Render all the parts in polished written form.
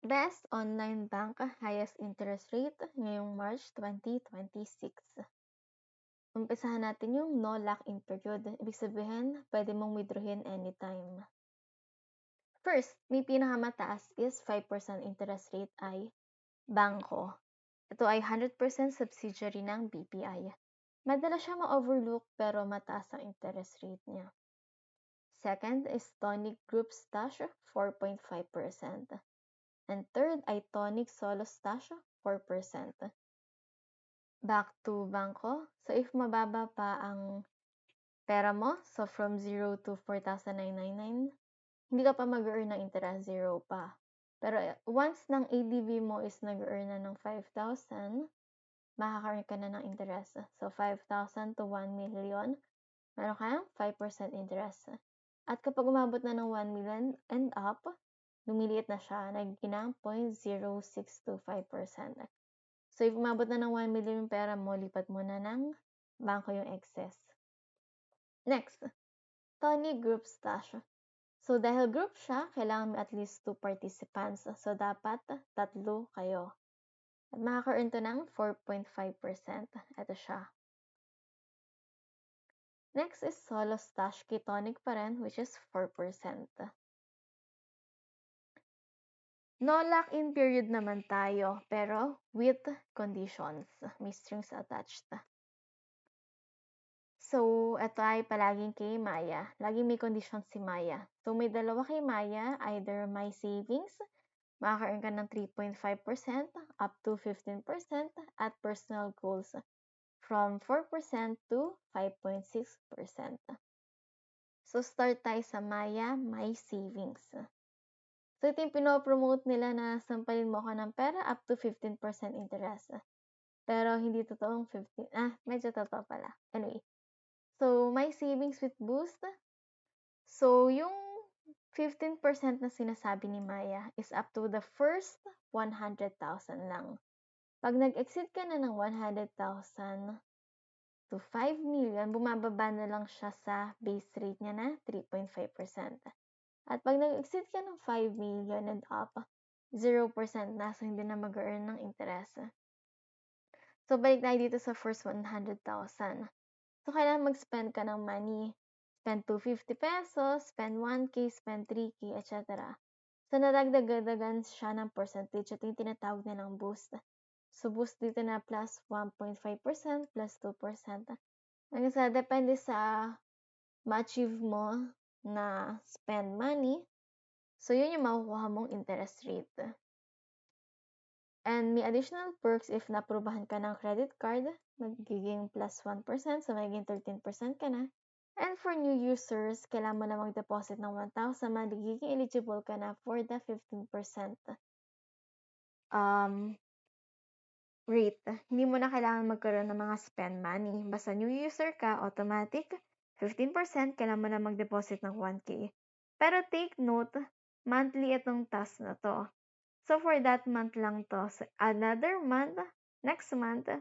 Best online bank, highest interest rate ngayong March 2026. Umpisahan natin yung no lock-in period. Ibig sabihin, pwede mong withdrawin anytime. First, may pinakamataas is 5% interest rate ay Bangko. Ito ay 100% subsidiary ng BPI. Madalas siya ma-overlook pero mataas ang interest rate niya. Second is Tonic Group Stash, 4.5%. And third ay Tonic Solo Stash, 4%. Back to Bangko. So if mababa pa ang pera mo, so from 0 to 4,999, hindi ka pa mag-earn ng interest, 0 pa. Pero once ng ADV mo is nag-earn na ng 5,000, makaka-earn ka na ng interest. So 5,000 to 1 million, meron kayang 5% interest. At kapag umabot na ng 1 million and up, lumiliit na siya, nagiging ng 0.0625%. So if umabot na ng 1 million yung pera mo, lipat mo na ng bangko yung excess. Next, Tony Group Stash. So dahil group siya, kailangan may at least 2 participants. So dapat 3 kayo. At makaka-earn to ng 4.5%. Ito siya. Next is Solo Stash, Tonic pa rin, which is 4%. No lock-in period naman tayo, pero with conditions. May strings attached. So, ito ay palaging kay Maya. Laging may conditions si Maya. So, may dalawa kay Maya, either my savings, makaka-earn ka ng 3.5% up to 15% at personal goals from 4% to 5.6%. So, start tayo sa Maya, My Savings. So, ito yung pinopromote nila na sampalin mo ako ng pera up to 15% interest. Pero, hindi totoong 15. Medyo totoo pala. Anyway. So, My Savings with Boost. So, yung 15% na sinasabi ni Maya is up to the first 100,000 lang. Pag nag-exceed ka na ng 100,000 to 5 million, bumababa na lang siya sa base rate niya na 3.5%. At pag nag-exceed ka ng 5 million and up, 0% na, so hindi na mag-earn ng interest. So, balik tayo dito sa first 100,000. So, kailangan mag-spend ka ng money. Spend 250 pesos, spend 1K, spend 3K, etc. So, nadagdagan siya ng percentage. Ito yung tinatawag na ng boost. So, boost dito na plus 1.5%, plus 2%. Hanggang sa, depende sa ma-achieve mo na spend money. So, yun yung makukuha mong interest rate. And may additional perks if naprubahan ka ng credit card, magiging plus 1%, so magiging 13% ka na. And for new users, kailangan mo na mag-deposit ng 1,000, magiging eligible ka na for the 15% rate. Hindi mo na kailangan magkaroon ng mga spend money. Basta new user ka, automatic, 15%, kailangan mo na mag-deposit ng 1K. Pero take note, monthly itong task na to. So, for that month lang to. So, another month, next month,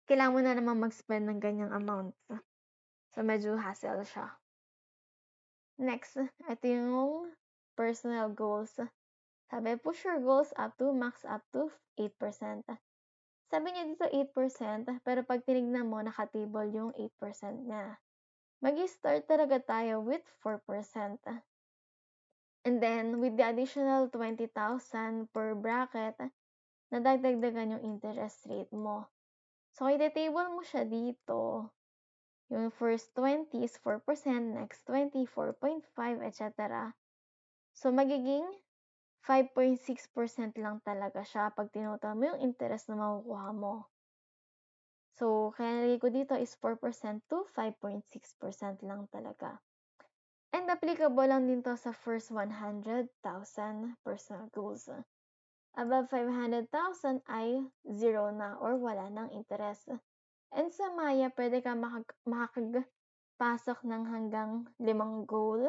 kailangan mo na naman mag-spend ng ganyang amount. So, medyo hassle siya. Next, ito yung personal goals. Sabi, push your goals up to, max up to 8%. Sabi niya dito 8%, pero pag tinignan mo, nakatable yung 8% niya. Mag-start talaga tayo with 4%. And then, with the additional 20,000 per bracket, nadagdagan yung interest rate mo. So, i-table mo siya dito. Yung first 20 is 4%, next 20, 4.5, etc. So, magiging 5.6% lang talaga siya pag tinotal mo yung interest na makukuha mo. So, kaya nalagay ko dito is 4% to 5.6% lang talaga. And applicable lang din to sa first 100,000 personal goals. Above 500,000 ay 0 na or wala ng interest. And sa Maya, pwede ka makakapasok ng hanggang 5 goal.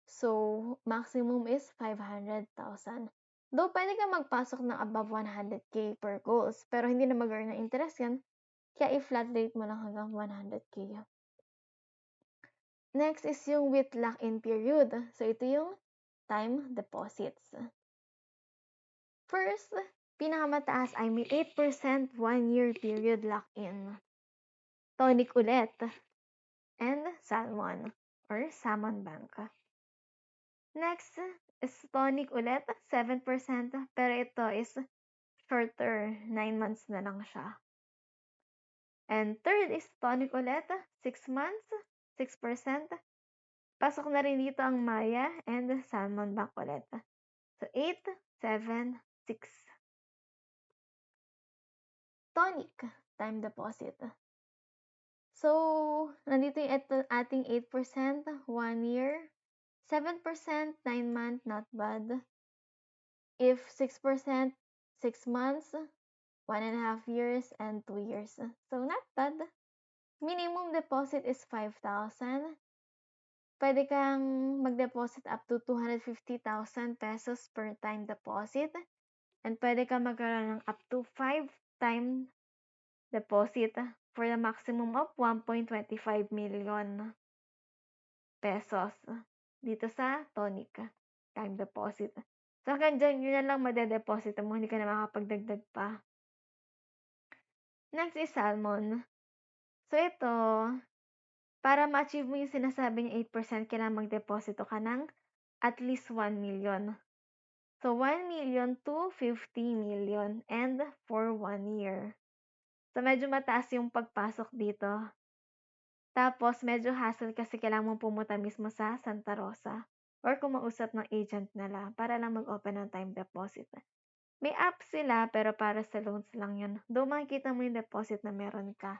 So, maximum is 500,000. Though, pwede ka magpasok ng above 100K per goals, pero hindi na mag-earn ng interest yan, kaya i-flat rate mo lang hanggang 100K. Next is yung with lock-in period. So, ito yung time deposits. First, pinakamataas ay may 8% 1-year period lock-in. Tonic ulit. And Salmon or Salmon Bank. Next is Tonic ulit, 7%, pero ito is shorter, 9 months na lang siya. And third is Tonic ulit, 6 months, 6%. Pasok na rin dito ang Maya and Salmon Bank ulit. So 8, 7, 6. Tonic, time deposit. So, nandito yung ating 8%, 1 year, 7%, 9 month, not bad. If 6%, 6 months, 1.5 years, and 2 years. So, not bad. Minimum deposit is 5,000. Pwede kang mag-deposit up to 250,000 pesos per time deposit. And pwede kang magkaroon ng up to 5 time deposit for the maximum of 1.25 million pesos dito sa Tonic time deposit. So, hanggang dyan, yun na lang made-deposit mo, hindi ka na makapagdagdag pa. Next is Salmon. So, ito, para ma-achieve mo yung sinasabi niya 8%, kailangan mag-deposito ka ng at least 1 million. So, 1 million to 50 million and for 1 year. So, medyo mataas yung pagpasok dito. Tapos, medyo hassle kasi kailangan mong pumunta mismo sa Santa Rosa or kumausap ng agent nila para lang mag-open ng time deposit. May app sila pero para sa loans lang yun. Though makikita mo yung deposit na meron ka.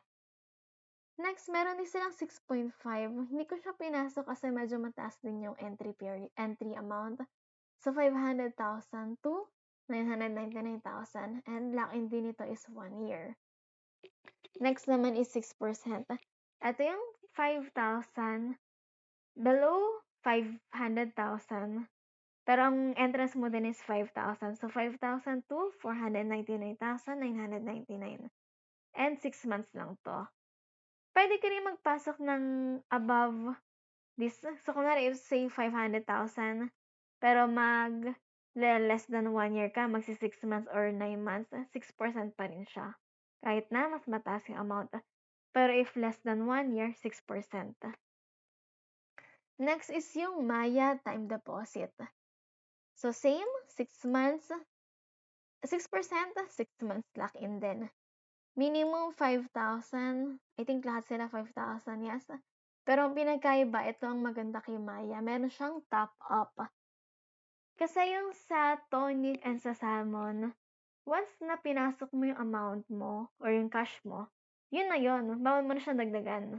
Next, meron din silang 6.5. Hindi ko siya pinasok kasi medyo mataas din yung entry amount. So, 500,000 to 999,000. And lock-in din ito is 1 year. Next naman is 6%. Ito yung 5,000 below 500,000. Pero ang entrance mo din is 5,000. So, 5,000 to 499,999. And 6 months lang to. Pwede ka rin magpasok ng above this. So, kunwari, if say 500,000, pero less than 1 year ka, magsi 6 months or 9 months, 6% pa rin siya. Kahit na mas mataas yung amount. Pero if less than 1 year, 6%. Next is yung Maya time deposit. So, same, 6 months, 6%, 6 months lock-in din. Minimum 5,000. I think lahat sila 5,000, yes. Pero ang pinagkaiba, ito ang maganda kay Maya. Meron siyang top up. Kasi yung sa Tonic and sa Salmon, once na pinasok mo yung amount mo or yung cash mo, yun na yun. Bawal mo na siyang dagdagan.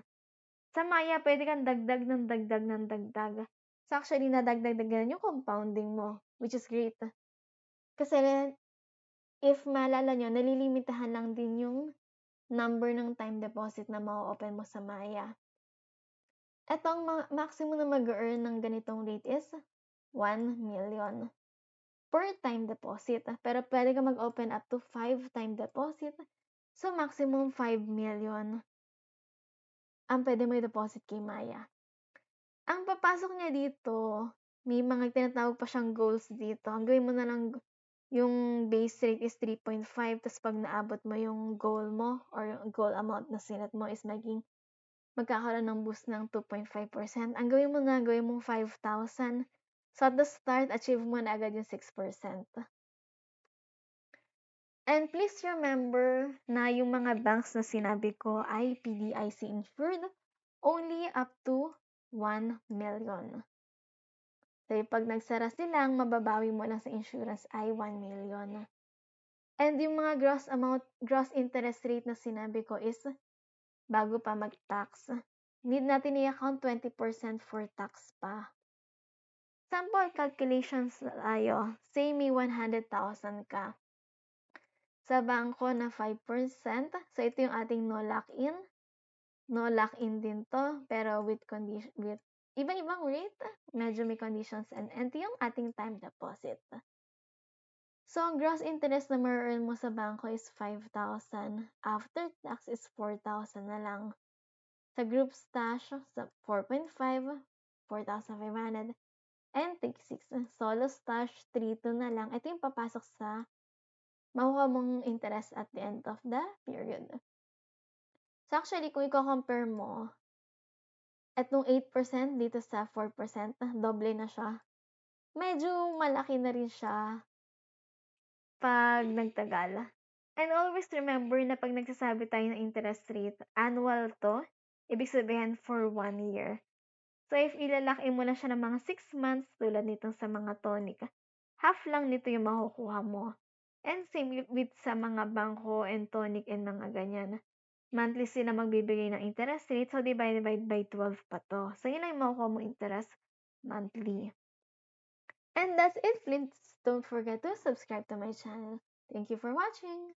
Sa Maya, pwede kang dagdag ng dagdag ng dagdag. So actually, nadagdag-dagdagan yung compounding mo, which is great. Kasi if maalala nyo, nalilimitahan lang din yung number ng time deposit na ma-open mo sa Maya. Ito ang maximum na mag-earn ng ganitong rate is 1 million per time deposit. Pero pwede ka mag-open up to 5 time deposit. So, maximum 5 million ang pwede mo i-deposit kay Maya. Ang papasok niya dito, may mga tinatawag pa siyang goals dito. Ang gawin mo na lang yung base rate is 3.5, tapos pag naabot mo yung goal mo or yung goal amount na sinet mo is magkakaroon ng boost ng 2.5%. Ang gawin mong 5,000. So at the start, achieve mo na agad yung 6%. And please remember na yung mga banks na sinabi ko ay PDIC insured only up to 1 million. So, pag nagsara silang, mababawi mo lang sa insurance ay 1 million. And yung mga gross interest rate na sinabi ko is bago pa mag-tax. Need natin i-account 20% for tax pa. Sample calculations tayo. Say may 100,000 ka. Sa bangko na 5%. So, ito yung ating no lock-in. No lock-in din to. Pero with iba-ibang rate. Medyo may conditions. And ito yung ating time deposit. So, ang gross interest na ma-earn mo sa bangko is 5,000. After tax is 4,000 na lang. Sa group stash, sa 4.5, 4,500. And take 6. Solo stash, 3,2 na lang. Ito yung papasok sa makukuha mong interest at the end of the period. So actually, kung i-compare mo, etong 8% dito sa 4%, doble na siya. Medyo malaki na rin siya pag nagtagal. And always remember na pag nagsasabi tayo ng interest rate, annual to, ibig sabihin for 1 year. So if ilalaki mo na siya ng mga 6 months, tulad nitong sa mga tonic, half lang nito yung makukuha mo. And same with sa mga bangko and tonic and mga ganyan. Monthly sila magbibigay ng interest rate, so divided by 12 pa to. So yun lang yung makukuha mo interest monthly. And that's it, Flints. Don't forget to subscribe to my channel. Thank you for watching.